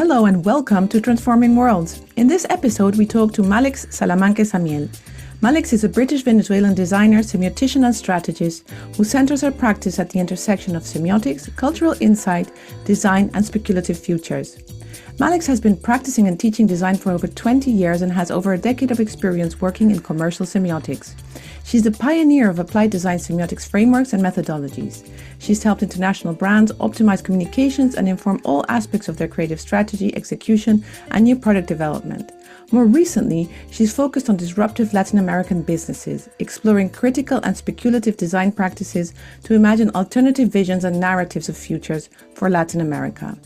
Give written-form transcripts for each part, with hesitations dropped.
Hello and welcome to Transforming Worlds. In this episode, we talk to Malex Salamanques Amiel. Malex is a British-Venezuelan designer, semiotician and strategist who centers her practice at the intersection of semiotics, cultural insight, design and speculative futures. Malex has been practicing and teaching design for over 20 years and has over a decade of experience working in commercial semiotics. She's the pioneer of applied design semiotics frameworks and methodologies. She's helped international brands optimize communications and inform all aspects of their creative strategy, execution, and new product development. More recently, she's focused on disruptive Latin American businesses, exploring critical and speculative design practices to imagine alternative visions and narratives of futures for Latin America.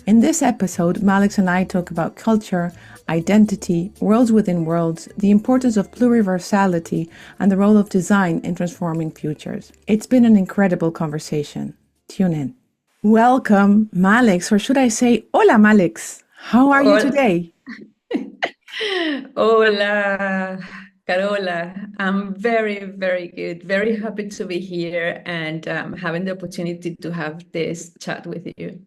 In this episode, Malex and I talk about culture, identity, worlds within worlds, the importance of pluriversality, and the role of design in transforming futures. It's been an incredible conversation. Tune in. Welcome, Malex, or should I say, hola, Malex. How are you today? Hola, Carola. I'm very, very good. Very happy to be here and having the opportunity to have this chat with you.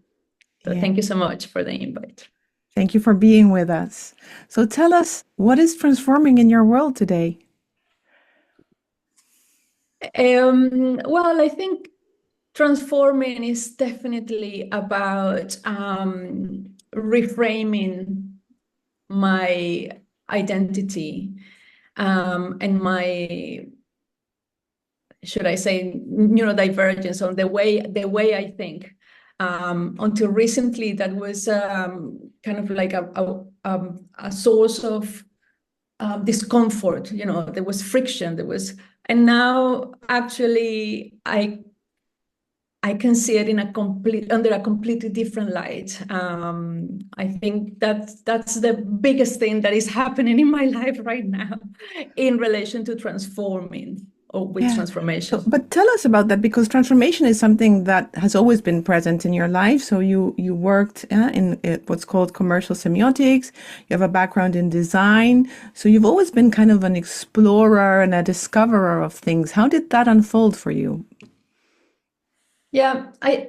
So Thank you so much for the invite. Thank you for being with us. So tell us, what is transforming in your world today? Well, I think transforming is definitely about reframing my identity and my, should I say, neurodivergence on the way I think. Until recently, that was kind of like a source of discomfort. There was friction. And now actually I can see it under a completely different light. I think that's the biggest thing that is happening in my life right now in relation to transforming. Or with transformation. But tell us about that, because transformation is something that has always been present in your life. So you worked in what's called commercial semiotics. You have a background in design. So you've always been kind of an explorer and a discoverer of things. How did that unfold for you? Yeah, I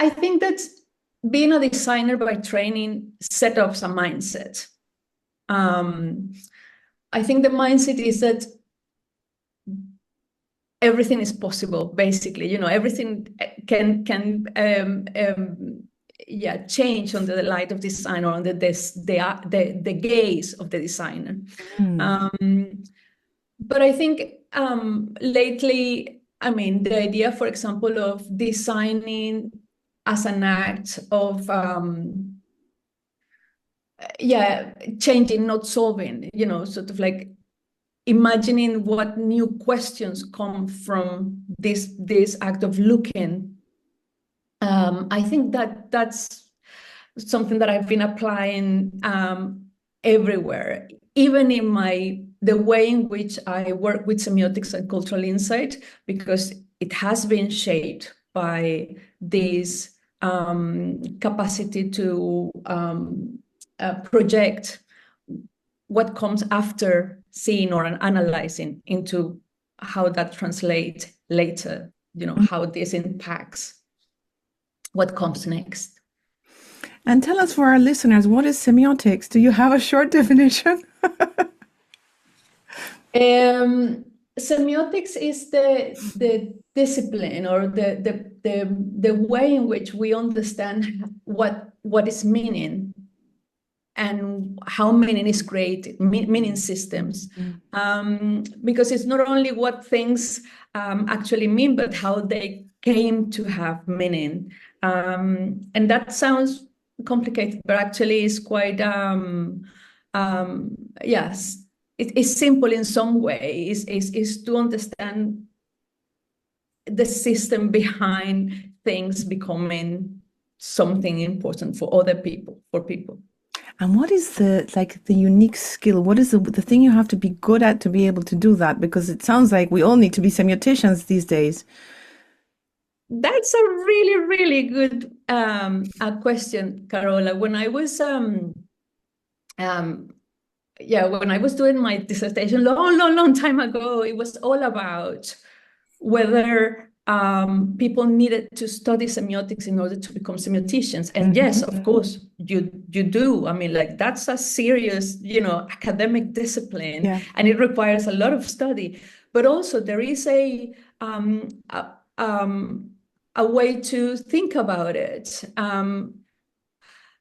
think that being a designer by training set up a mindset. I think the mindset is that everything is possible, basically. Everything can change under the light of design or under the gaze of the designer. But I think lately, the idea, for example, of designing as an act of changing, not solving, sort of like imagining what new questions come from this act of looking. I think that's something that I've been applying everywhere, even in the way in which I work with semiotics and cultural insight, because it has been shaped by this capacity to project what comes after seeing or analyzing into how that translates later, how this impacts what comes next. And tell us, for our listeners, what is semiotics? Do you have a short definition? Semiotics is the discipline or the way in which we understand what is meaning and how meaning is created, meaning systems. Because it's not only what things actually mean, but how they came to have meaning. And that sounds complicated, but actually is quite, yes, it is simple in some way, is to understand the system behind things becoming something important for other people, for people. And what is the unique skill? What is the thing you have to be good at to be able to do that? Because it sounds like we all need to be semioticians these days. That's a really, really good question, Carola. When I was when I was doing my dissertation long time ago, it was all about whether people needed to study semiotics in order to become semioticians. And yes, of course, you do. I mean, like, that's a serious, academic discipline, and it requires a lot of study. But also there is a way to think about it.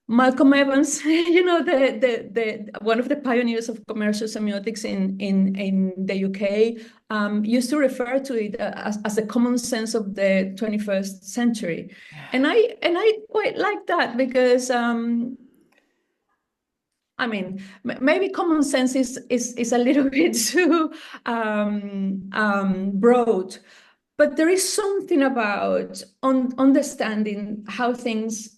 Malcolm Evans, the one of the pioneers of commercial semiotics in the UK, used to refer to it as the common sense of the 21st century, and I quite like that, because I mean, maybe common sense is a little bit too broad, but there is something about understanding how things.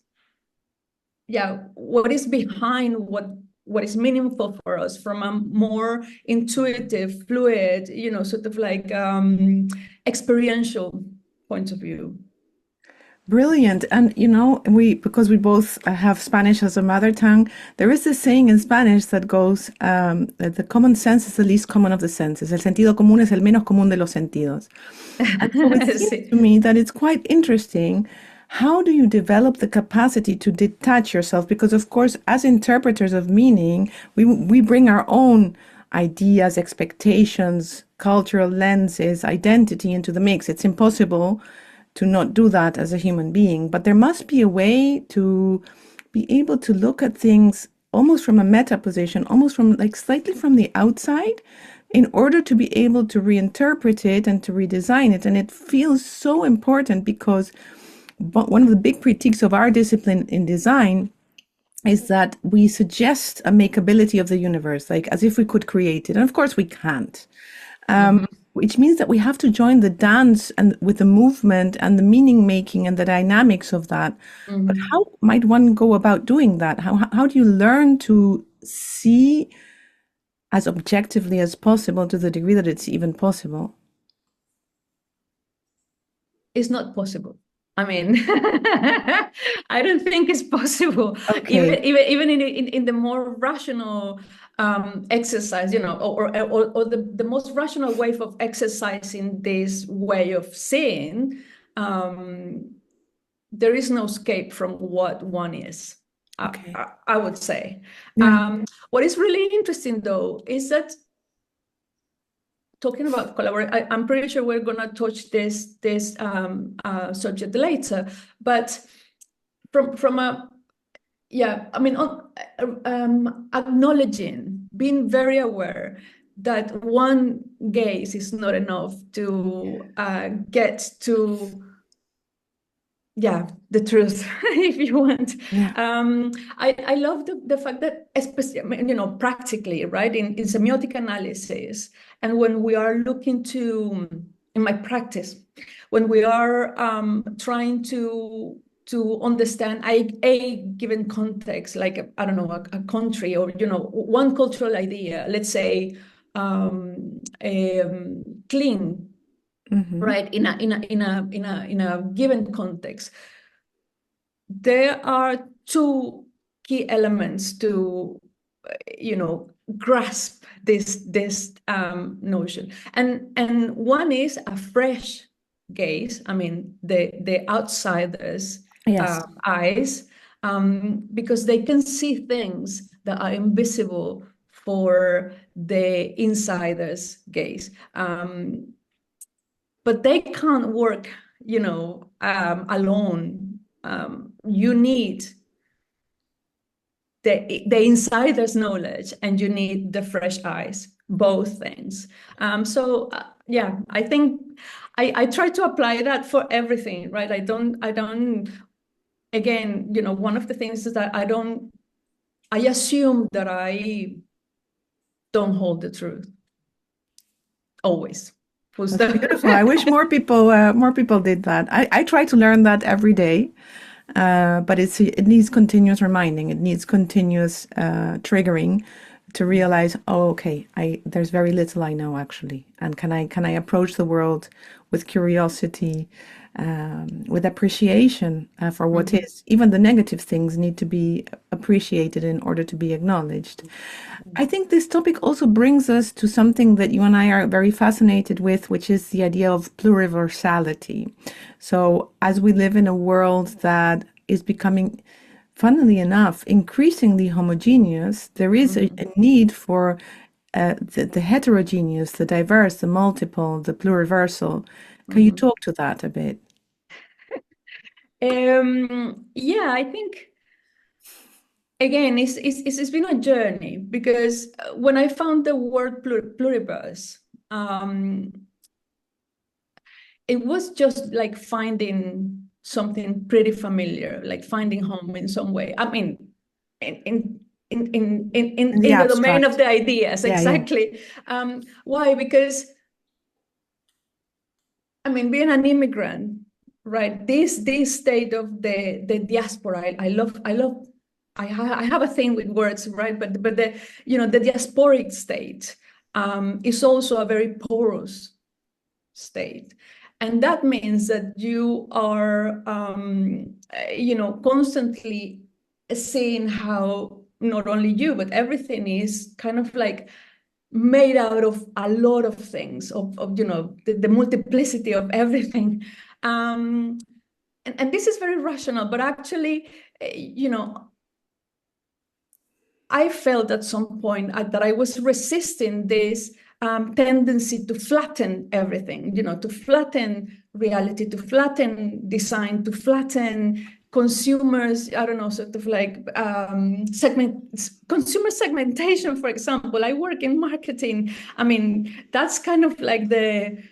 What is behind what is meaningful for us from a more intuitive, fluid, sort of like experiential point of view. Brilliant. And because we both have Spanish as a mother tongue, there is this saying in Spanish that goes, that the common sense is the least common of the senses. El sentido común es el menos común de los sentidos. And so it seems to me that it's quite interesting. How do you develop the capacity to detach yourself? Because, of course, as interpreters of meaning, we bring our own ideas, expectations, cultural lenses, identity into the mix. It's impossible to not do that as a human being. But there must be a way to be able to look at things almost from a meta position, almost from slightly from the outside, in order to be able to reinterpret it and to redesign it. And it feels so important, because one of the big critiques of our discipline in design is that we suggest a makeability of the universe, like as if we could create it. And of course we can't, which means that we have to join the dance and with the movement and the meaning making and the dynamics of that. But how might one go about doing that? How do you learn to see as objectively as possible, to the degree that it's even possible? It's not possible. I mean, I don't think it's possible. Okay. Even in the more rational exercise, or the most rational way of exercising this way of seeing, there is no escape from what one is. Okay. I would say. Yeah. What is really interesting, though, is that, talking about collaboration, I'm pretty sure we're going to touch this subject later, but from a, I mean, acknowledging, being very aware that one gaze is not enough to get to the truth, if you want. I love the fact that, especially, practically, right, in semiotic analysis, and when we are looking to, in my practice, when we are trying to understand a given context, like I don't know, a country, or one cultural idea, let's say clean. Right, in a given context, there are two key elements to grasp this notion, and one is a fresh gaze. I mean, the outsider's eyes, because they can see things that are invisible for the insider's gaze. But they can't work, alone. You need the insider's knowledge, and you need the fresh eyes, both things. I think I try to apply that for everything, right? I don't, again, one of the things is that I assume that I don't hold the truth always. That's beautiful. I wish more people did that. I try to learn that every day, but it needs continuous reminding. It needs continuous triggering to realize, oh, okay, there's very little I know, actually, and can I approach the world with curiosity with appreciation for what is. Even the negative things need to be appreciated in order to be acknowledged. I think this topic also brings us to something that you and I are very fascinated with, which is the idea of pluriversality. So as we live in a world that is becoming, funnily enough, increasingly homogeneous, there is a need for the heterogeneous, the diverse, the multiple, the pluriversal. Can you talk to that a bit? Yeah, I think again, it's been a journey, because when I found the word pluriverse, it was just like finding something pretty familiar, like finding home in some way. I mean, in the domain of the ideas, Yeah, exactly. Why? Because I mean, being an immigrant, right? This state of the diaspora, I have a thing with words, right? But the the diasporic state is also a very porous state, and that means that you are constantly seeing how not only you but everything is kind of like made out of a lot of things, of the multiplicity of everything. And this is very rational, but actually, I felt at some point that I was resisting this tendency to flatten everything, to flatten reality, to flatten design, to flatten consumers, I don't know, sort of like consumer segmentation, for example. I work in marketing. I mean, that's kind of like the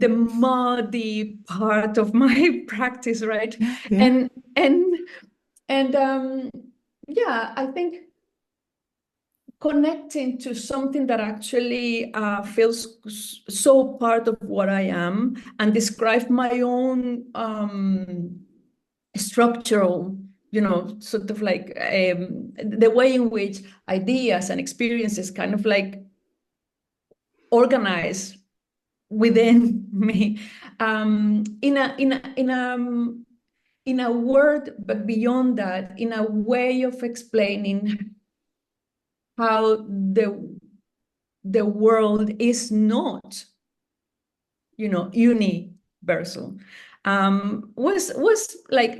muddy part of my practice, right? Yeah. And yeah, I think connecting to something that actually feels so part of what I am, and describe my own structural, sort of like the way in which ideas and experiences kind of like organize within me, in a word, but beyond that, in a way of explaining how the world is not, universal, was like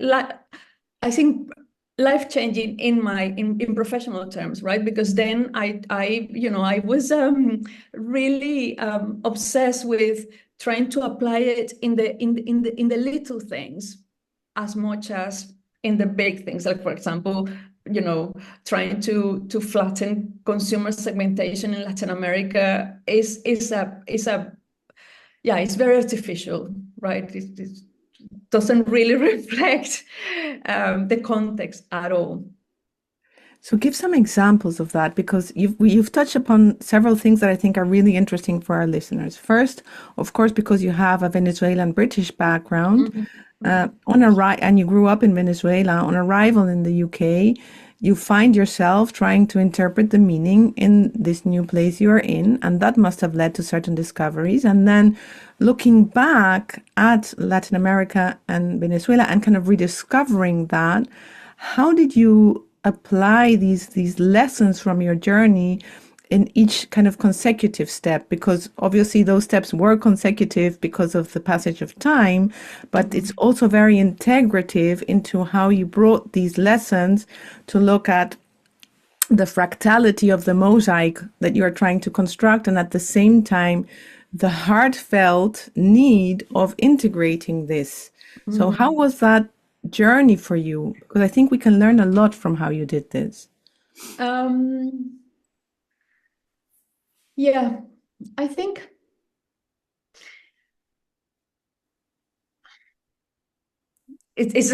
I think life-changing in professional terms, right? Because then I was really obsessed with trying to apply it in the little things as much as in the big things. Like, for example, trying to flatten consumer segmentation in Latin America is yeah, it's very artificial, right? It doesn't really reflect the context at all. So give some examples of that, because you've touched upon several things that I think are really interesting for our listeners. First, of course, because you have a Venezuelan British background, and you grew up in Venezuela. On arrival in the UK, you find yourself trying to interpret the meaning in this new place you are in, and that must have led to certain discoveries. And then looking back at Latin America and Venezuela and kind of rediscovering that, how did you apply these lessons from your journey in each kind of consecutive step? Because obviously those steps were consecutive because of the passage of time, but it's also very integrative into how you brought these lessons to look at the fractality of the mosaic that you are trying to construct, and at the same time the heartfelt need of integrating this. So how was that journey for you? Because I think we can learn a lot from how you did this. Yeah, I think it's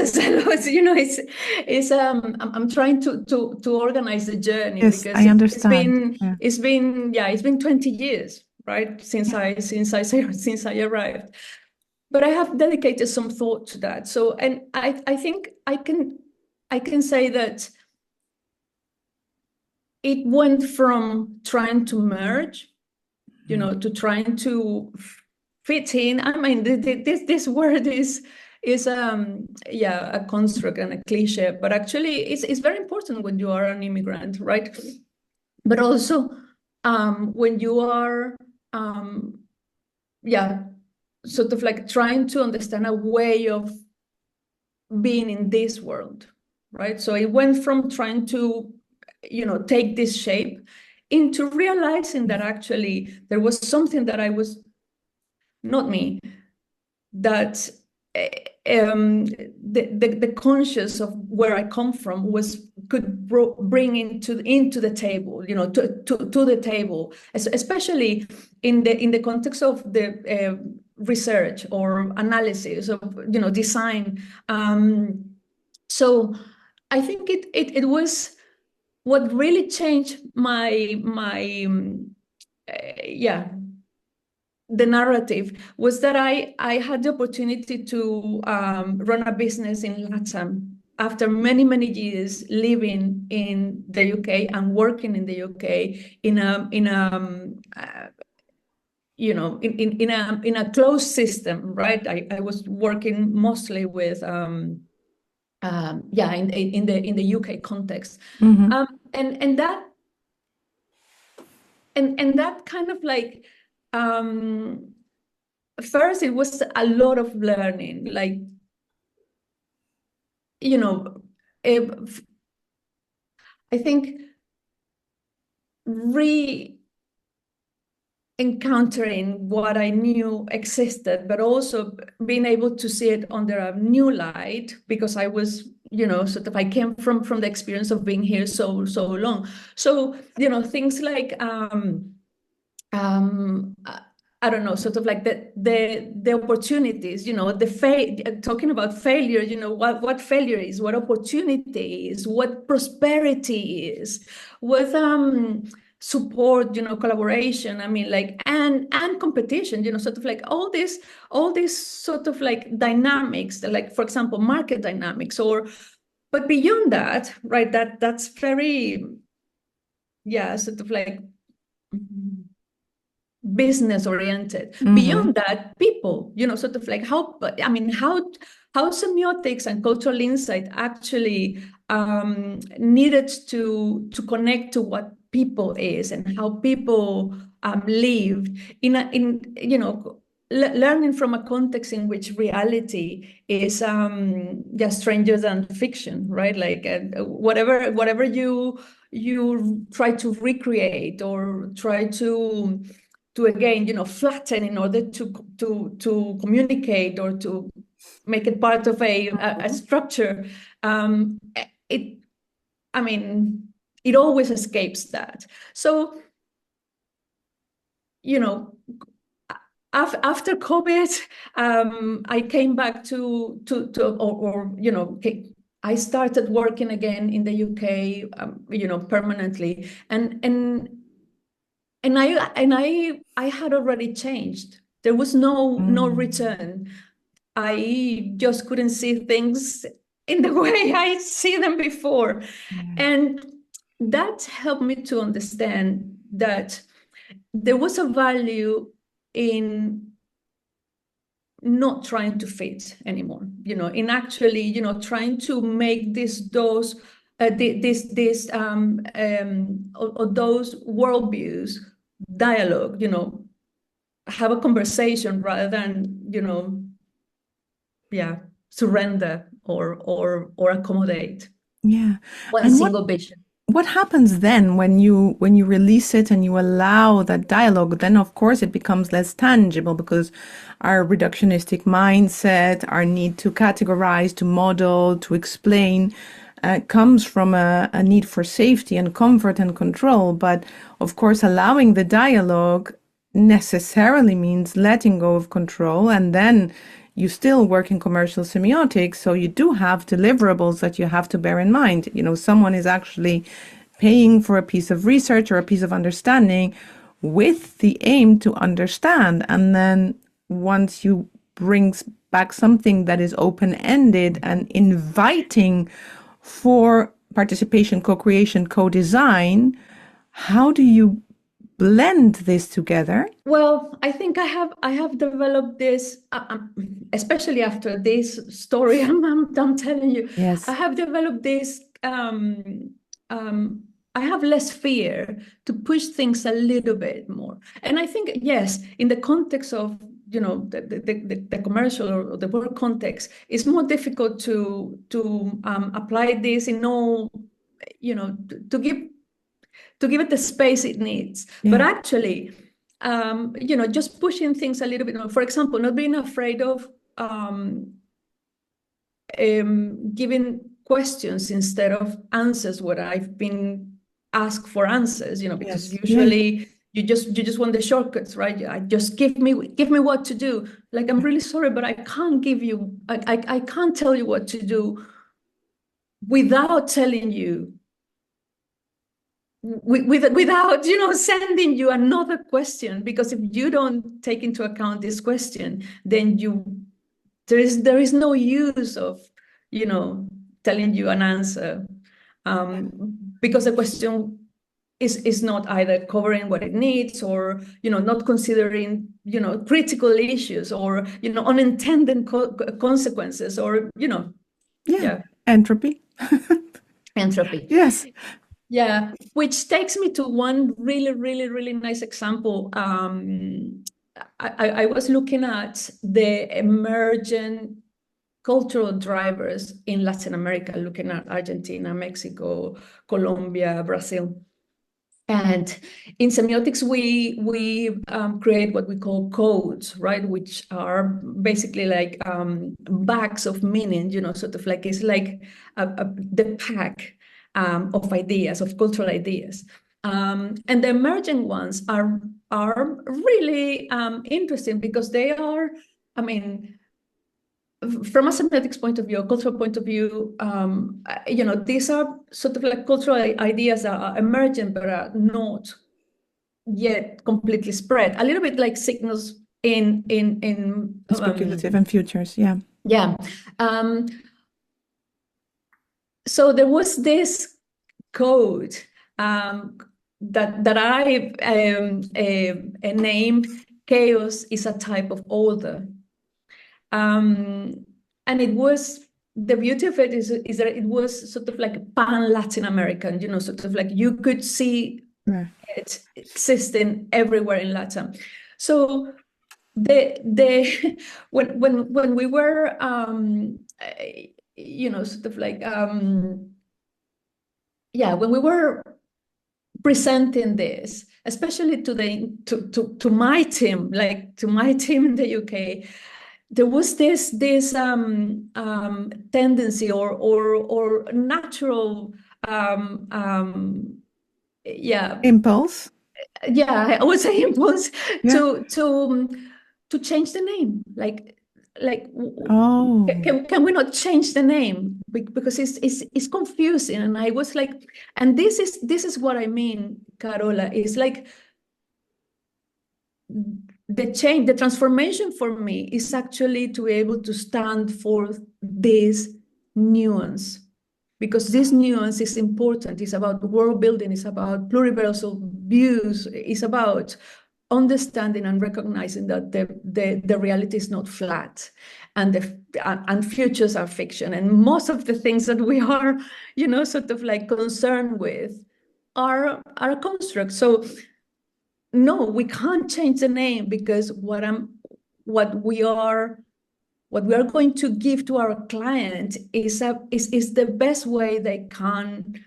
I'm trying to organize the journey, Yes, because I understand. Yeah. it's been 20 years, right, since I arrived. But I have dedicated some thought to that. So, and I think I can say that it went from trying to merge, to trying to fit in. I mean, this word is a construct and a cliche, but actually it's very important when you are an immigrant, right? But also when you are sort of like trying to understand a way of being in this world, right? So it went from trying to, take this shape into realizing that actually there was something that I was, not me, that the conscious of where I come from could bring into the table, to the table, especially in the context of the research or analysis of design. So I think it was what really changed my the narrative was that I had the opportunity to run a business in LATAM after many, many years living in the UK and working in the UK in a closed system, right? I was working mostly with in the UK context, and that kind of like. First, it was a lot of learning, like, I think encountering what I knew existed, but also being able to see it under a new light, because I was, I came from the experience of being here so long. So, things like, I don't know, sort of like the opportunities, talking about failure, what failure is, what opportunity is, what prosperity is, what support, collaboration, I mean, like, and competition, sort of like all this sort of like dynamics, like, for example, market dynamics, but beyond that, right, that's very, sort of like business oriented. Beyond that, people, sort of like how semiotics and cultural insight actually needed to connect to what people is and how people lived learning from a context in which reality is just stranger than fiction, right? Like whatever you try to recreate or try to again, flatten in order to communicate or to make it part of a structure. It always escapes that. So, after COVID, I came back I started working again in the UK, permanently, and I had already changed. There was no return. I just couldn't see things in the way I see them before. And that helped me to understand that there was a value in not trying to fit anymore, in actually, trying to make those worldviews dialogue, have a conversation rather than, surrender or accommodate. Yeah. One single vision. What happens then when you release it and you allow that dialogue? Then of course it becomes less tangible, because our reductionistic mindset, our need to categorize, to model, to explain, comes from a need for safety and comfort and control. But of course, allowing the dialogue necessarily means letting go of control, and then you still work in commercial semiotics, so you do have deliverables that you have to bear in mind. Someone is actually paying for a piece of research or a piece of understanding with the aim to understand. And then once you bring back something that is open-ended and inviting for participation, co-creation, co-design, how do you blend this together? Well, I think I have developed this, especially after this story I'm telling you. Yes. I have developed this. I have less fear to push things a little bit more, and I think yes, in the context of the commercial or the work context, it's more difficult to apply this in all, to give it the space it needs. Yeah. But actually, just pushing things a little bit more. For example, not being afraid of giving questions instead of answers where I've been asked for answers, because Yes. usually you just want the shortcuts, right? I just give me what to do. Like, I'm really sorry, but I can't give you, I can't tell you what to do without telling you, without sending you another question, because if you don't take into account this question, then there is no use of telling you an answer, because the question is not either covering what it needs, or not considering critical issues, or unintended consequences, or Entropy. entropy. Yes. Yeah, which takes me to one really, really, really nice example. I was looking at the emergent cultural drivers in Latin America, looking at Argentina, Mexico, Colombia, Brazil. And in semiotics, we create what we call codes, right? Which are basically like bags of meaning, sort of like, it's like the pack of ideas, of cultural ideas. And the emerging ones are really interesting, because they are, I mean, from a semiotics point of view, a cultural point of view, these are sort of like cultural ideas that are emergent but are not yet completely spread. A little bit like signals in Speculative and futures. Yeah. Yeah. So there was this code that I named chaos is a type of order. And it was, the beauty of it is that it was sort of like pan-Latin American, sort of like you could see it existing everywhere in Latin. So when we were sort of like when we were presenting this, especially to my team, like to my team in the UK, there was this tendency or natural impulse. I would say impulse to change the name, like can we not change the name, because it's confusing. And I was like, and this is what I mean, Carola, is like the change, the transformation for me is actually to be able to stand for this nuance, because this nuance is important. It's about world building, it's about pluriversal views, it's about understanding and recognizing that the reality is not flat, and futures are fiction, and most of the things that we are sort of like concerned with are constructs. So no, we can't change the name, because what we are going to give to our client is the best way they can.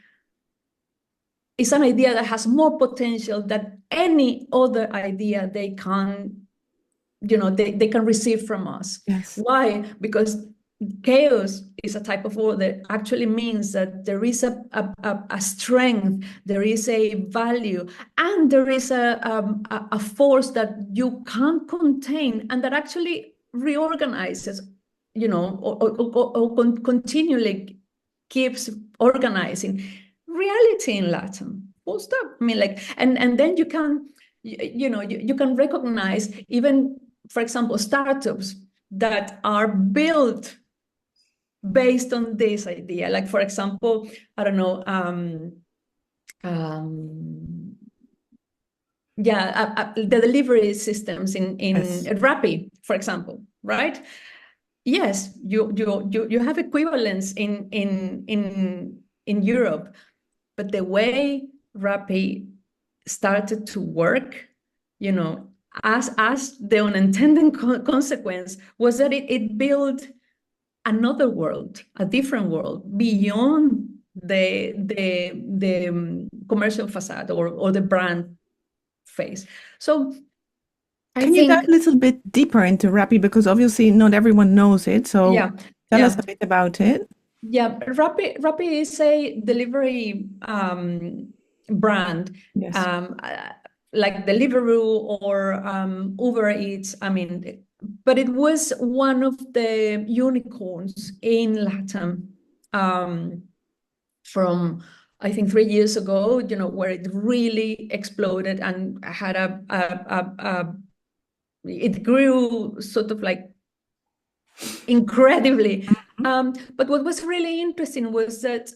It's an idea that has more potential than any other idea they can, they can receive from us. Yes. Why? Because chaos is a type of order, actually means that there is a strength, there is a value, and there is a force that you can't contain, and that actually reorganizes, or continually keeps organizing reality in Latin. Full stop. I mean, like, and then you can, you can recognize even, for example, startups that are built based on this idea. Like, for example, I don't know, the delivery systems in Yes. Rappi, for example, right? Yes, you have equivalents in Europe, but the way Rappi started to work, as the unintended consequence was that it built another world, a different world beyond the commercial facade or the brand phase. So I Can you dive think, a little bit deeper into Rappi? Because obviously not everyone knows it. So yeah, tell us yeah. a bit about it. Yeah, Rappi is a delivery brand, Yes. um, uh, like Deliveroo or Uber Eats. I mean, but it was one of the unicorns in Latam from, I think, 3 years ago. Where it really exploded and had it grew sort of like incredibly. But what was really interesting was that,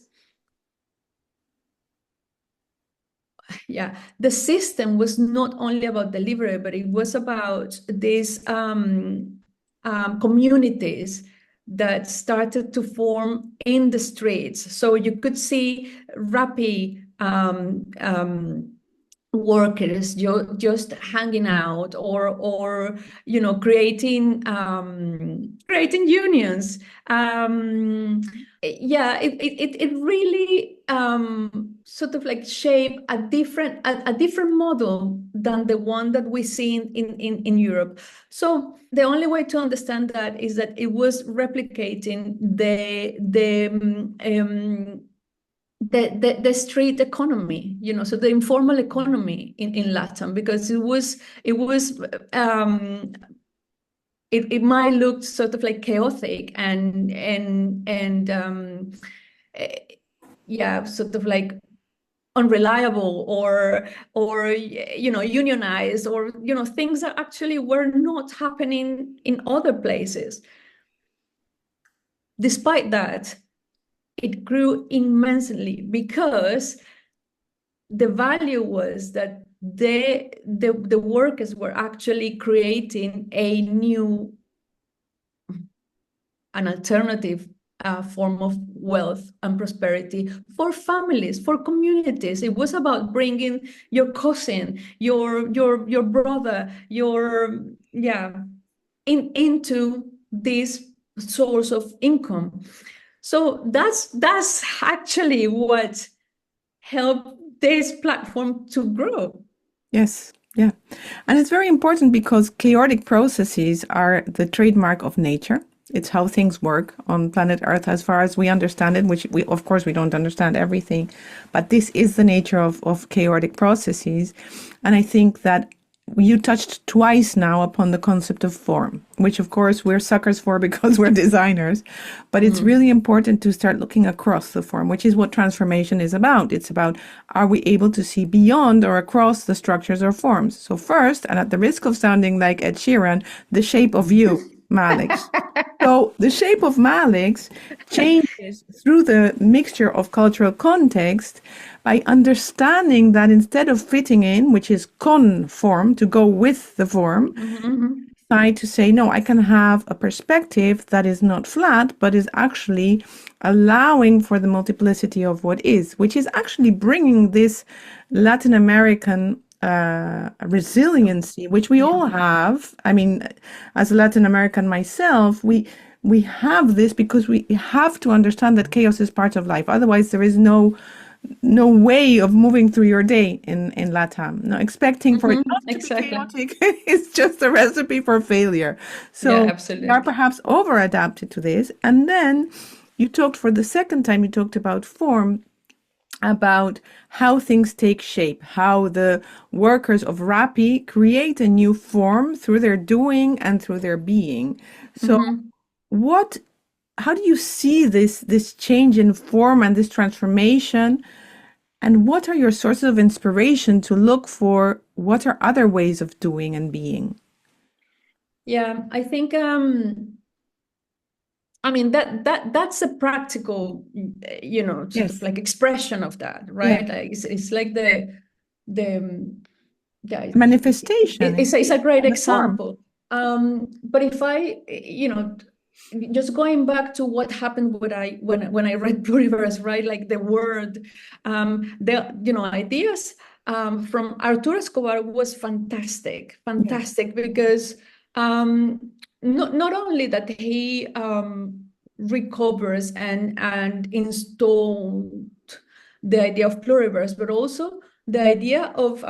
the system was not only about delivery, but it was about these communities that started to form in the streets. So you could see Rappi workers just hanging out or creating unions. It really sort of like shaped a different model than the one that we see in Europe. So the only way to understand that is that it was replicating the street economy, so the informal economy in Latam, because it might look sort of like chaotic and sort of like unreliable or unionized, or things that actually were not happening in other places. Despite that, it grew immensely because the value was that the workers were actually creating an alternative form of wealth and prosperity for families, for communities. It was about bringing your cousin, your brother, into this source of income. So that's actually what helped this platform to grow. Yes. Yeah. And it's very important because chaotic processes are the trademark of nature. It's how things work on planet Earth as far as we understand it, which we, of course, we don't understand everything, but this is the nature of chaotic processes. And I think that you touched twice now upon the concept of form, which of course we're suckers for because we're designers, but it's really important to start looking across the form, which is what transformation is about. It's about, are we able to see beyond or across the structures or forms? So first, and at the risk of sounding like Ed Sheeran, the shape of you, Malex. So the shape of Malex changes through the mixture of cultural context by understanding that instead of fitting in, which is conform, to go with the form, decide to say, no, I can have a perspective that is not flat, but is actually allowing for the multiplicity of what is, which is actually bringing this Latin American resiliency, which we all have. I mean, as a Latin American myself, we have this because we have to understand that chaos is part of life. Otherwise, there is no way of moving through your day in Latam. No, expecting for it not to be Exactly. chaotic is just a recipe for failure. Yeah, So we absolutely. are perhaps over adapted to this. And then you talked for the second time, you talked about form, about how things take shape, how the workers of Rappi create a new form through their doing and through their being. So how do you see this change in form and this transformation? And what are your sources of inspiration to look for what are other ways of doing and being? Yeah, I think I mean that's a practical, sort of Yes. like expression of that, Yeah. right? Like it's like the yeah, manifestation. It's a great in the form. example. But if I, just going back to what happened when I read pluriverse, right? Like the word, the ideas from Arturo Escobar was fantastic, because not only that he recovers and installed the idea of pluriverse, but also the idea of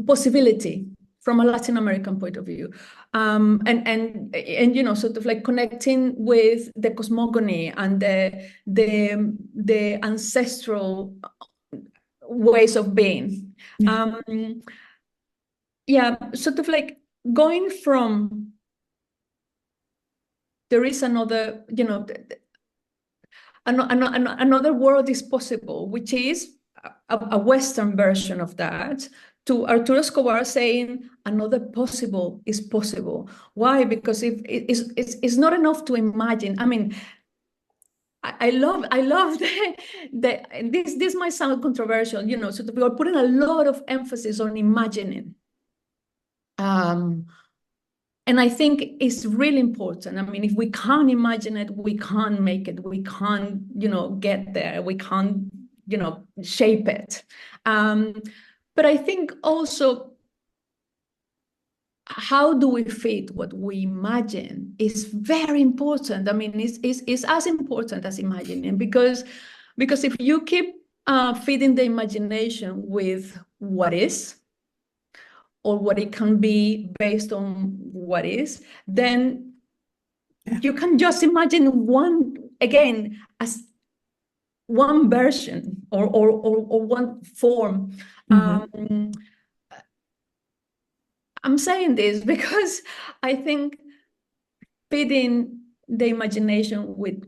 possibility from a Latin American point of view, and sort of like connecting with the cosmogony and the ancestral ways of being. Sort of like going from there is another, another world is possible, which is a Western version of that, to Arturo Escobar saying another possible is possible. Why? Because if it's not enough to imagine. I mean, I love this might sound controversial, so we are putting a lot of emphasis on imagining. And I think it's really important. I mean, if we can't imagine it, we can't make it. We can't, get there. We can't, shape it. But I think also, how do we fit what we imagine is very important. I mean, it's as important as imagining, because if you keep feeding the imagination with what is, or what it can be based on what is, then you can just imagine one version or one form. I'm saying this because I think feeding the imagination with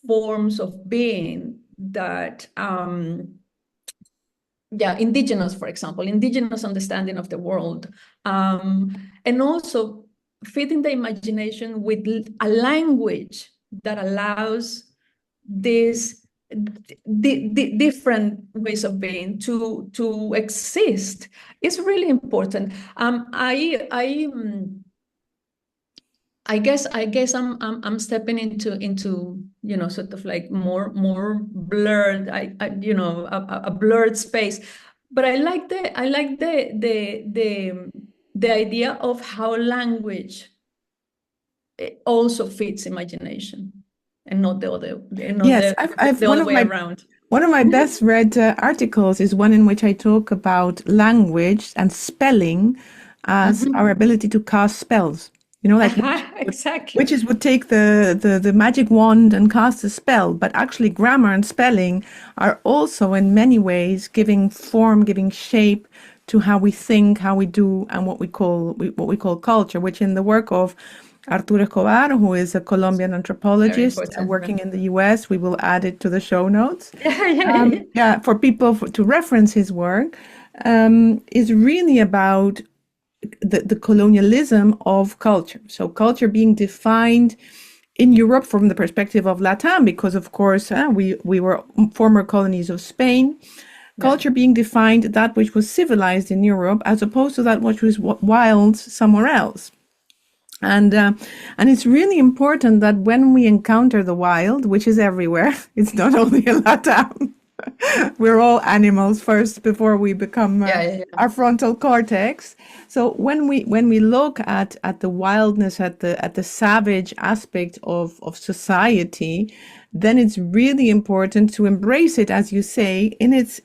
forms of being that Indigenous, for example, Indigenous understanding of the world, and also feeding the imagination with a language that allows these different ways of being to exist is really important. I guess I'm stepping into sort of like more blurred, a blurred space, but I like the idea of how language also fits imagination and not the other way around. One of my best read articles is one in which I talk about language and spelling as our ability to cast spells. Exactly. Witches would take the magic wand and cast a spell, but actually grammar and spelling are also in many ways giving form, giving shape to how we think, how we do, and what we call culture, which in the work of Arturo Escobar, who is a Colombian anthropologist working in the US, we will add it to the show notes. For people to reference his work, is really about the colonialism of culture. So culture being defined in Europe from the perspective of Latam, because of course we were former colonies of Spain. Culture being defined that which was civilized in Europe as opposed to that which was wild somewhere else. And it's really important that when we encounter the wild, which is everywhere, it's not only in Latam. We're all animals first before we become our frontal cortex. So when we look at the wildness, at the savage aspect of society, then it's really important to embrace it, as you say, in its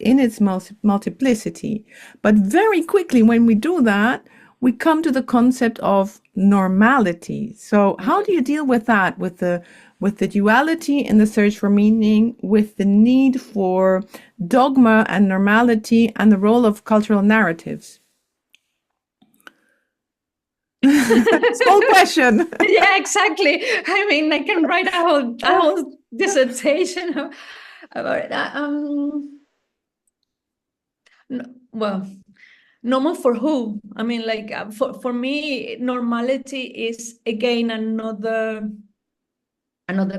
multiplicity. But very quickly, when we do that, we come to the concept of normality. So how do you deal with that, with the duality in the search for meaning, with the need for dogma and normality, and the role of cultural narratives? Small question. Yeah, exactly. I mean, I can write a whole dissertation about it. Well, normal for who? I mean, like for me, normality is again another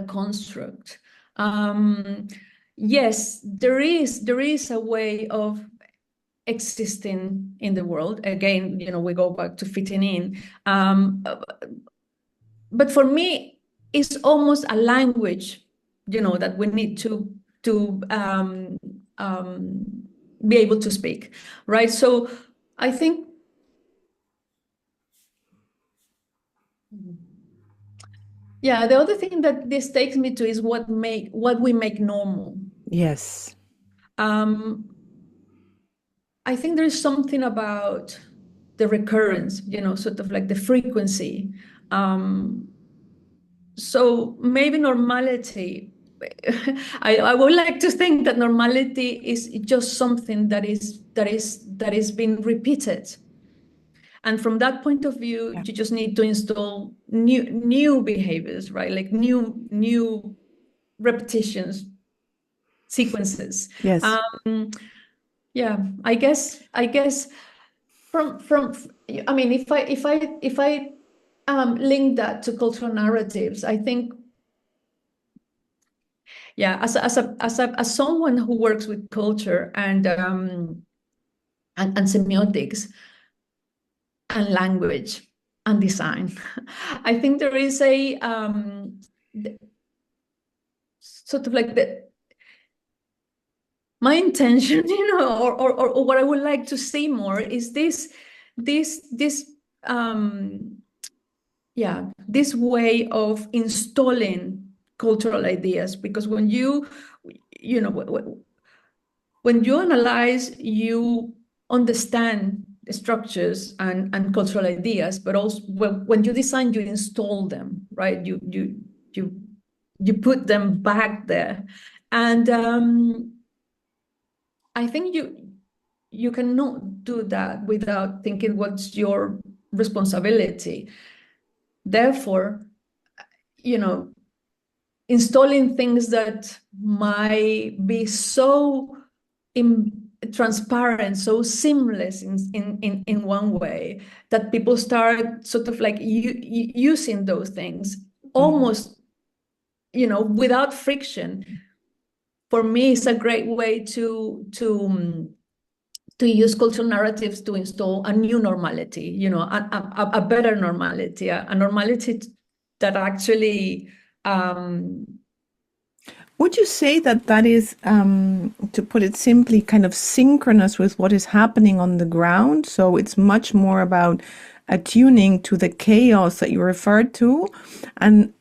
construct. yes, there is a way of existing in the world. Again, we go back to fitting in. But for me, it's almost a language, that we need to be able to speak, right? So I think, yeah, the other thing that this takes me to is what we make normal. Yes. Um, I think there's something about the recurrence, sort of like the frequency. So maybe normality, I would like to think that normality is just something that is being repeated. And from that point of view, Yeah. you just need to install new behaviors, right? Like new repetitions, sequences. Yes. Yeah, I guess from I mean, if I link that to cultural narratives, I think, yeah, as someone who works with culture and semiotics and language and design, I think there is a sort of like my intention, or what I would like to see more is this um this way of installing cultural ideas, because you know when you analyze, you understand the structures and cultural ideas, but also when you design, you install them, right? You put them back there. And I think you cannot do that without thinking what's your responsibility. Therefore, you know, installing things that might be so transparent, so seamless in one way, that people start sort of like using those things almost, without friction. For me, it's a great way to use cultural narratives to install a new normality, a better normality, a normality that actually Would you say that that is, to put it simply, kind of synchronous with what is happening on the ground? So it's much more about attuning to the chaos that you referred to and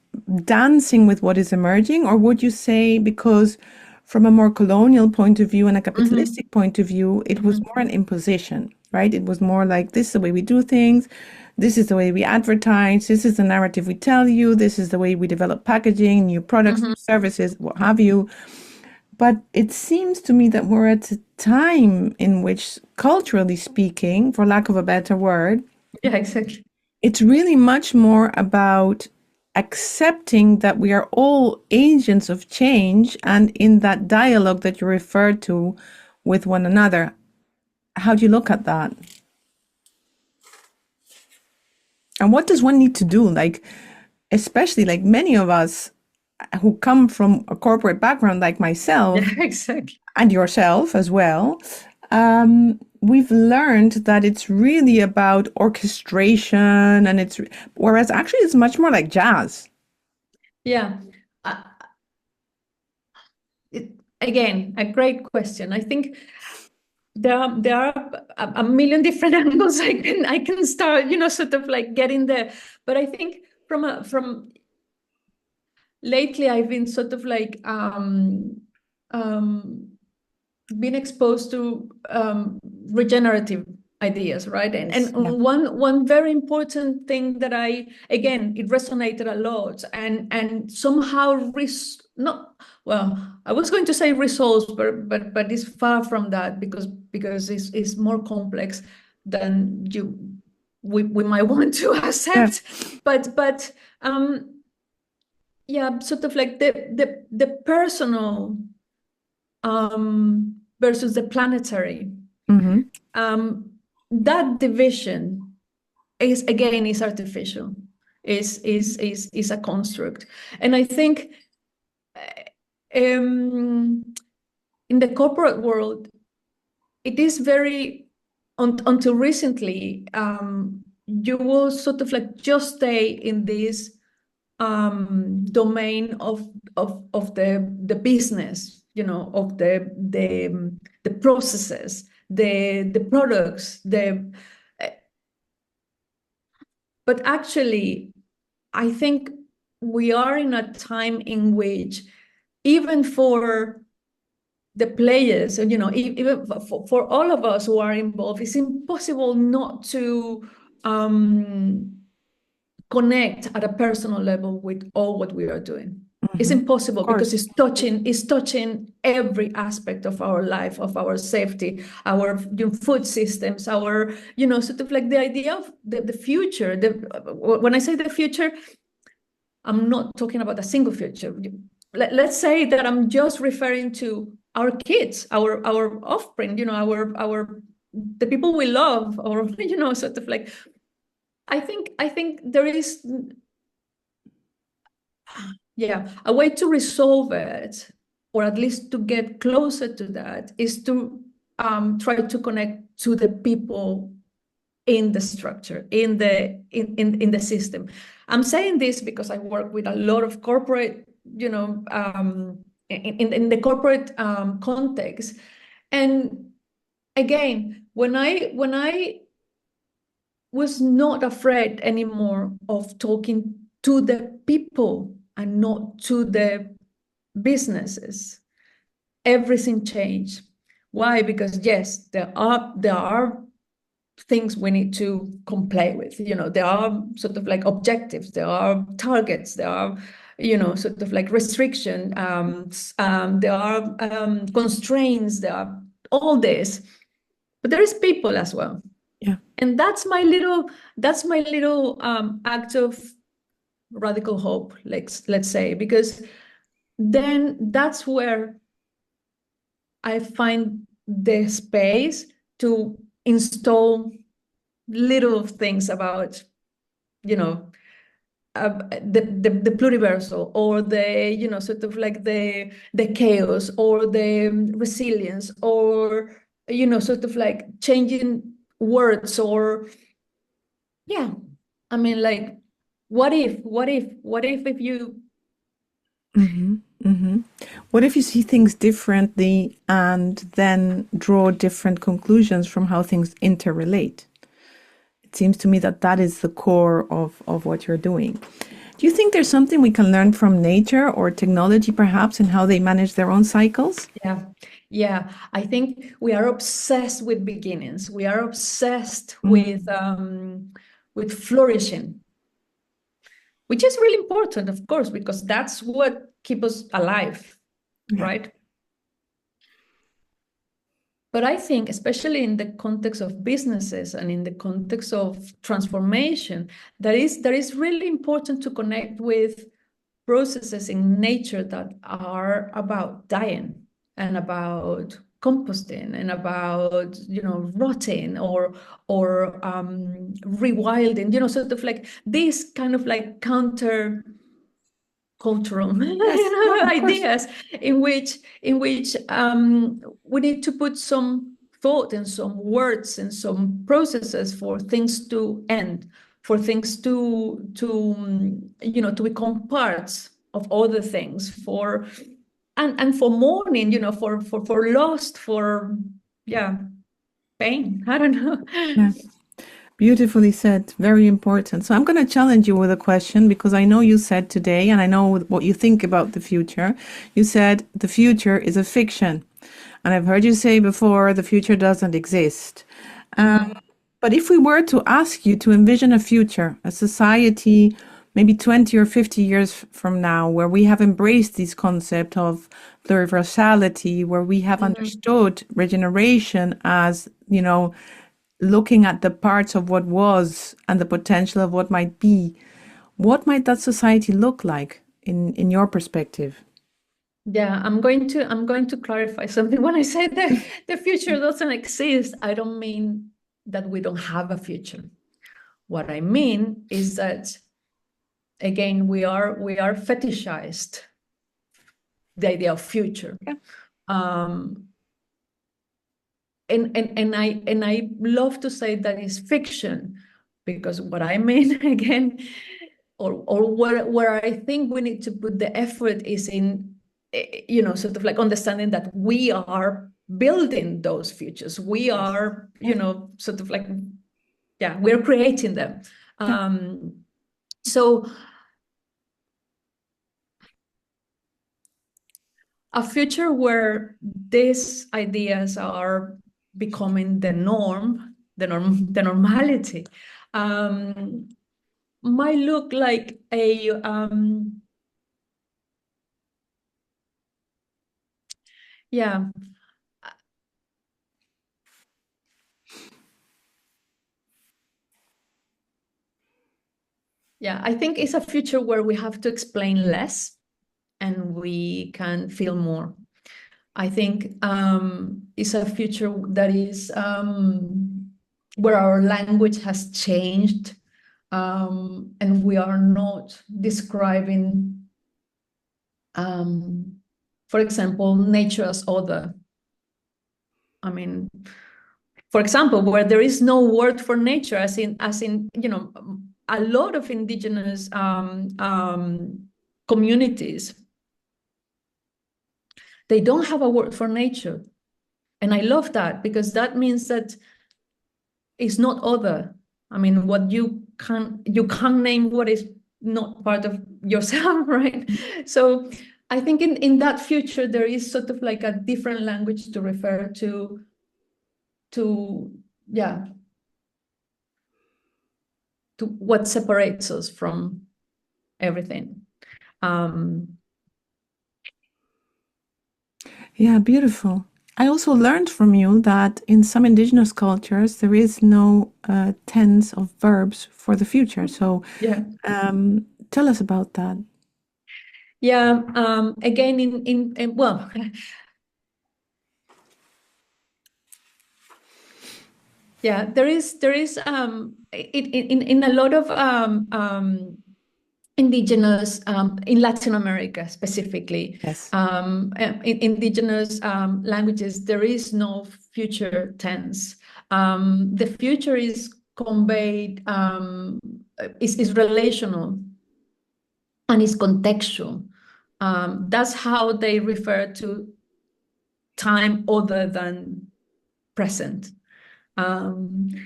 dancing with what is emerging? Or would you say, because from a more colonial point of view and a capitalistic point of view, it was more an imposition, right? It was more like, this is the way we do things. This is the way we advertise. This is the narrative we tell you. This is the way we develop packaging, new products, new services, what have you. But it seems to me that we're at a time in which, culturally speaking, for lack of a better word, yeah, exactly. it's really much more about accepting that we are all agents of change, and in that dialogue that you referred to with one another. How do you look at that? And what does one need to do? Like, especially like many of us who come from a corporate background, like myself Yeah, exactly. and yourself as well, we've learned that it's really about orchestration, and whereas actually it's much more like jazz. Yeah. Uh, Again, a great question. I think there are a million different angles I can start, sort of like getting there. But I think from lately, I've been sort of like um been exposed to regenerative ideas, right? And Yes. and Yeah. one very important thing that again, it resonated a lot, and somehow not, well, I was going to say resolves, but it's far from that, because it's more complex than we might want to Yeah. accept. But yeah, sort of like the personal versus the planetary. Mm-hmm. That division is artificial, is a construct. And I think in the corporate world, it is very, until recently, you will sort of like just stay in this domain of the business, of the processes, the products, but actually, I think we are in a time in which even for the players, and even for all of us who are involved, it's impossible not to connect at a personal level with all what we are doing. It's impossible because it's touching every aspect of our life, of our safety, our food systems, our sort of like the idea of the future. When I say the future, I'm not talking about a single future. Let's say that I'm just referring to our kids, our offspring, the people we love, or sort of like. I think there is, a way to resolve it, or at least to get closer to that, is to try to connect to the people in the structure, in the system. I'm saying this because I work with a lot of corporate, in the corporate context, and again, when I was not afraid anymore of talking to the people and not to the businesses, everything changed. Why? Because yes, there are things we need to comply with. There are sort of like objectives, there are targets, there are sort of like restriction, there are constraints, there are all this, but there is people as well. Yeah. And that's my little act of radical hope, let's say, because then that's where I find the space to install little things about, the pluriversal, or the sort of like the chaos, or the resilience, or sort of like changing words, or I mean, like, what if you What if you see things differently and then draw different conclusions from how things interrelate? It seems to me that that is the core of what you're doing. Do you think there's something we can learn from nature or technology, perhaps, in how they manage their own cycles? Yeah. I think we are obsessed with beginnings. We are obsessed with flourishing, which is really important, of course, because that's what keeps us alive, right? But I think, especially in the context of businesses and in the context of transformation, that is really important to connect with processes in nature that are about dying and about composting and about rotting or rewilding, sort of like this kind of like counter cultural ideas in which we need to put some thought and some words and some processes for things to end, for things to become parts of other things, and for mourning, for loss, for pain. I don't know. Yeah. Beautifully said. Very important. So I'm going to challenge you with a question, because I know you said today, and I know what you think about the future. You said the future is a fiction. And I've heard you say before, the future doesn't exist. But if we were to ask you to envision a future, a society, maybe 20 or 50 years from now, where we have embraced this concept of pluriversality, where we have understood regeneration as, looking at the parts of what was and the potential of what might be, what might that society look like in your perspective? Yeah, I'm going to clarify something. When I say that the future doesn't exist, I don't mean that we don't have a future. What I mean is that, again, we are fetishized the idea of future. Yeah. And I love to say that it's fiction, because what I mean again, or where I think we need to put the effort is in, sort of like understanding that we are building those futures. We are, sort of like, we're creating them. So a future where these ideas are becoming the norm, the normality, might look like a I think it's a future where we have to explain less and we can feel more. I think it's a future that is where our language has changed, and we are not describing, for example, nature as other. I mean, for example, where there is no word for nature, as in a lot of indigenous communities, they don't have a word for nature. And I love that, because that means that it's not other. I mean, what you can't name what is not part of yourself, right? So I think in that future, there is sort of like a different language to refer to what separates us from everything. Yeah, beautiful. I also learned from you that in some indigenous cultures, there is no tense of verbs for the future. So tell us about that. Yeah, again, in well, yeah, there is in a lot of indigenous in Latin America specifically, Yes. in indigenous languages, there is no future tense. The future is conveyed, is relational and is contextual. That's how they refer to time other than present. And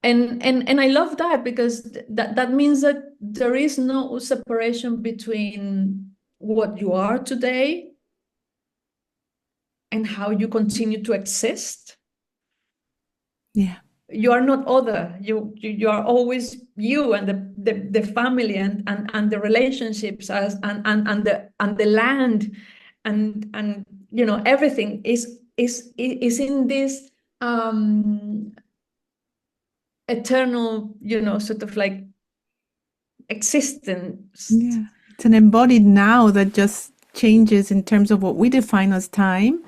I love that, because that means that there is no separation between what you are today and how you continue to exist. Yeah. You are not other. You are always you, and the family and the relationships and the land and everything is in this eternal, sort of like existence. Yeah. It's an embodied now that just changes in terms of what we define as time.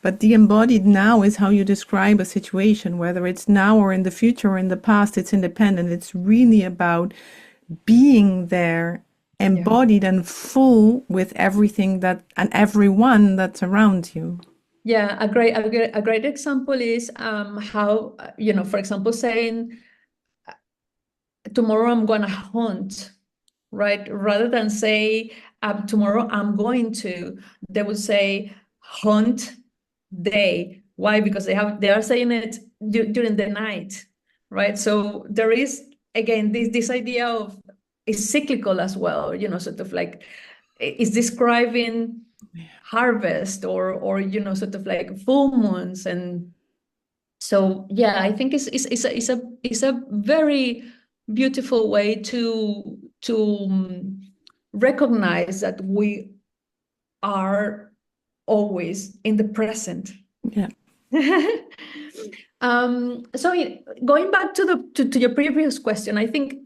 But the embodied now is how you describe a situation, whether it's now or in the future or in the past, it's independent. It's really about being there, embodied and full with everything that and everyone that's around you. Yeah, a great example is how, for example, saying, tomorrow I'm gonna hunt, right? Rather than say, tomorrow I'm going to, they would say hunt day. Why? Because they are saying it during the night, right? So there is, again, this idea of is cyclical as well, sort of like is describing harvest or sort of like full moons. And so I think it's a very beautiful way to recognize that we are always in the present. Yeah. So going back to your previous question, I think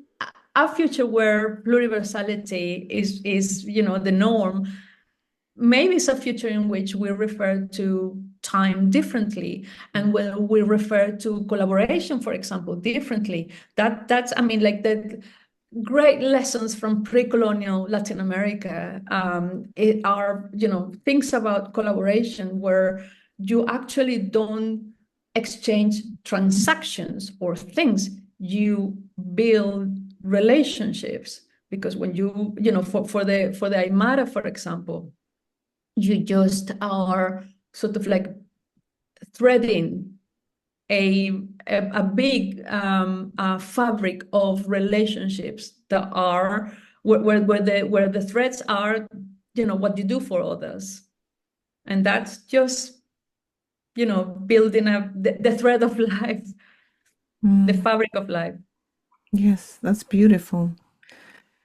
a future where pluriversality is the norm, maybe it's a future in which we refer to time differently, and when we refer to collaboration, for example, differently. That's, I mean, like that. great lessons from pre-colonial Latin America are, things about collaboration where you actually don't exchange transactions or things, you build relationships. Because when for the Aymara, for example, you just are sort of like threading a big fabric of relationships that are where the threads are, what you do for others, and that's just building up the thread of life, the fabric of life. Yes, that's beautiful.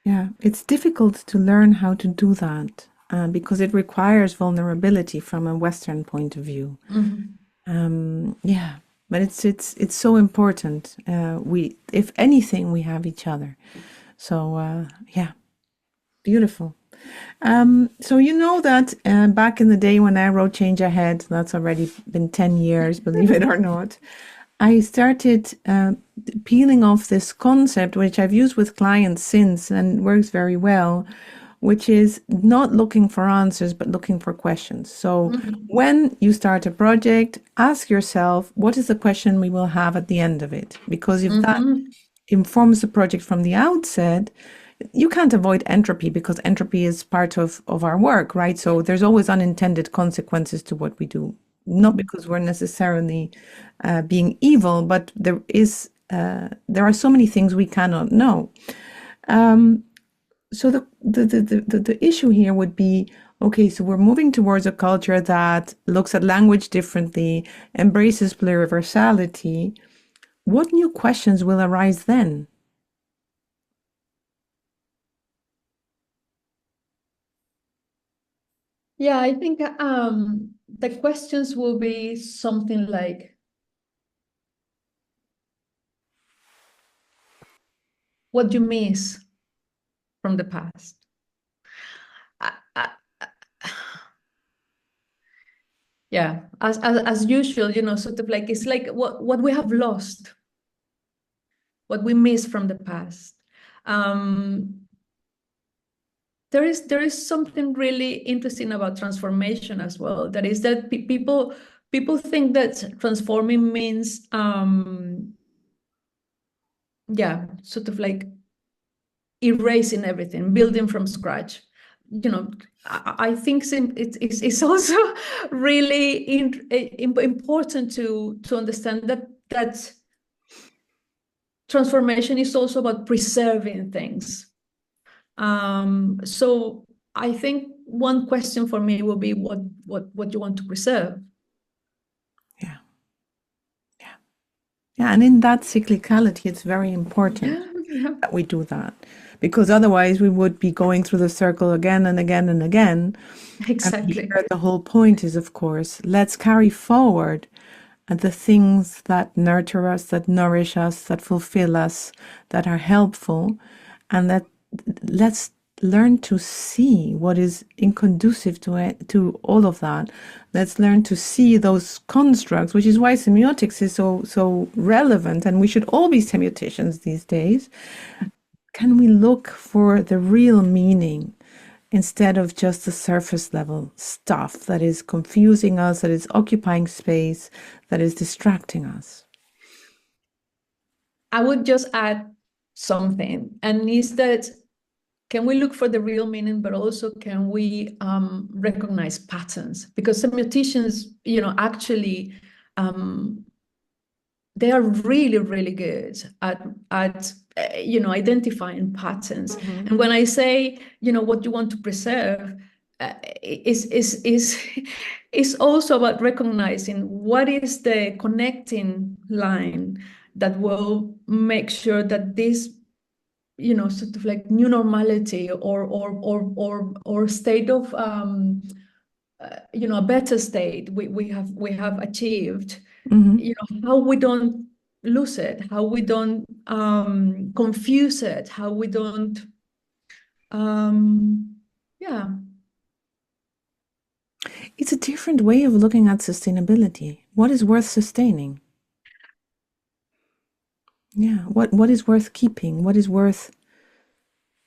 Yeah, it's difficult to learn how to do that because it requires vulnerability from a Western point of view. Yeah, but it's so important. We, if anything, we have each other. So yeah, beautiful. So you know that back in the day when I wrote Change Ahead, that's already been 10 years, believe it or not, I started peeling off this concept, which I've used with clients since and works very well, which is not looking for answers, but looking for questions. So when you start a project, ask yourself, what is the question we will have at the end of it? Because if that informs the project from the outset, you can't avoid entropy because entropy is part of our work, right? So there's always unintended consequences to what we do, not because we're necessarily being evil, but there are so many things we cannot know. So the issue here would be, okay, so we're moving towards a culture that looks at language differently, embraces pluriversality. What new questions will arise then? Yeah, I think the questions will be something like, what do you miss from the past? I, yeah, as usual, sort of like, it's like what we have lost, what we miss from the past. There is something really interesting about transformation as well. That is that people think that transforming means yeah, sort of like erasing everything, building from scratch. I think it's also really important to understand that transformation is also about preserving things. So I think one question for me will be what you want to preserve. Yeah. Yeah. Yeah. And in that cyclicality, it's very important that we do that, because otherwise we would be going through the circle again and again and again. Exactly. And here the whole point is, of course, let's carry forward the things that nurture us, that nourish us, that fulfill us, that are helpful, and that let's learn to see what is inconducive to it, to all of that. Let's learn to see those constructs, which is why semiotics is so relevant, and we should all be semioticians these days. Can we look for the real meaning instead of just the surface level stuff that is confusing us, that is occupying space, that is distracting us? I would just add something, and is that, can we look for the real meaning, but also can we recognize patterns? Because semioticians, actually, they are really, really good at identifying patterns. And when I say, what you want to preserve, is also about recognizing what is the connecting line that will make sure that this sort of like new normality or state of a better state we have achieved, how we don't lose it, how we don't confuse it, how we don't yeah. It's a different way of looking at sustainability. What is worth sustaining? Yeah, what is worth keeping? What is worth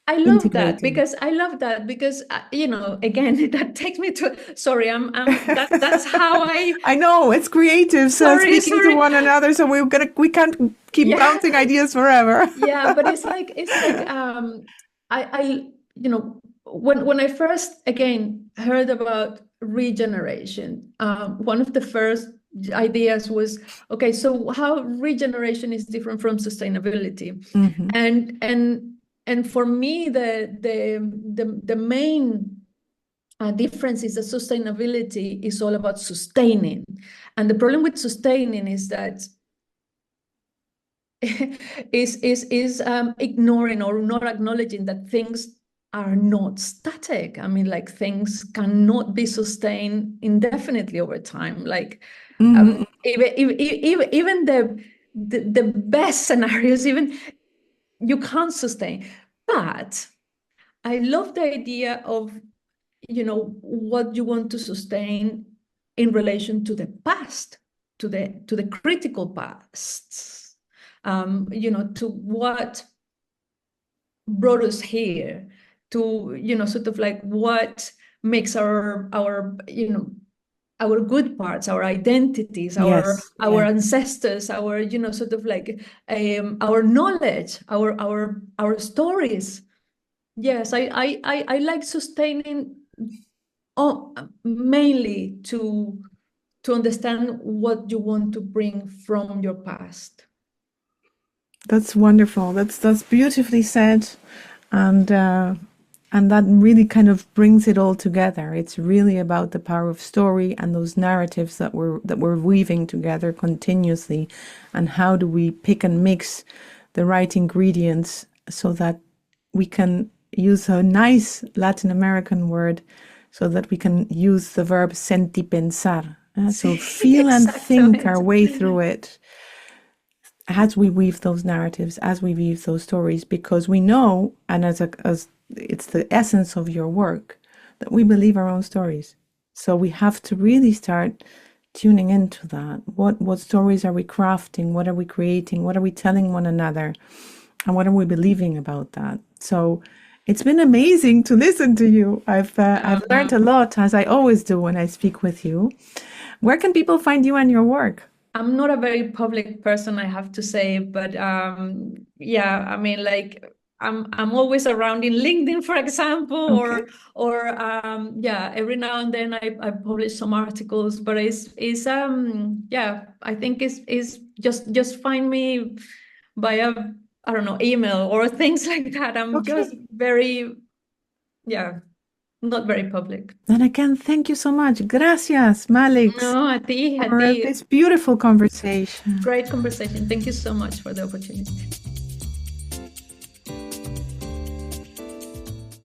I love that integrating. because again, that takes me to, sorry, that's how I know it's creative, so sorry, speaking to one another, so we can't keep Yeah. bouncing ideas forever. Yeah, but it's like I when I first again heard about regeneration, one of the first ideas was, okay, so how regeneration is different from sustainability. Mhm. And for me, the main difference is that sustainability is all about sustaining. And the problem with sustaining is that is ignoring or not acknowledging that things are not static. I mean, like, things cannot be sustained indefinitely over time. Like, Mhm. even the best scenarios, even you can't sustain. But I love the idea of, what you want to sustain in relation to the past, to the critical past. To what brought us here, to, sort of like what makes our good parts, our identities, Yes, our yeah. ancestors, our, sort of like our knowledge, our stories. Yes, I like sustaining, mainly to understand what you want to bring from your past. That's wonderful. That's beautifully said, and that really kind of brings it all together. It's really about the power of story and those narratives that we're weaving together continuously, and how do we pick and mix the right ingredients so that we can use a nice Latin American word, so that we can use the verb sentir pensar. So feel and think our way through it as we weave those narratives, as we weave those stories, because we know, and as it's the essence of your work, that we believe our own stories. So we have to really start tuning into that. What stories are we crafting? What are we creating? What are we telling one another? And what are we believing about that? So it's been amazing to listen to you. I've learned a lot, as I always do when I speak with you. Where can people find you and your work? I'm not a very public person, I have to say, but yeah, I mean, like, I'm always around in LinkedIn, for example, Okay. or yeah, every now and then I publish some articles, but it's yeah, I think it's just find me via, I don't know, email or things like that. I'm just Okay. very, yeah, not very public. Then again, thank you so much. Gracias, Malex, No, a for ti. this beautiful conversation. Great conversation. Thank you so much for the opportunity.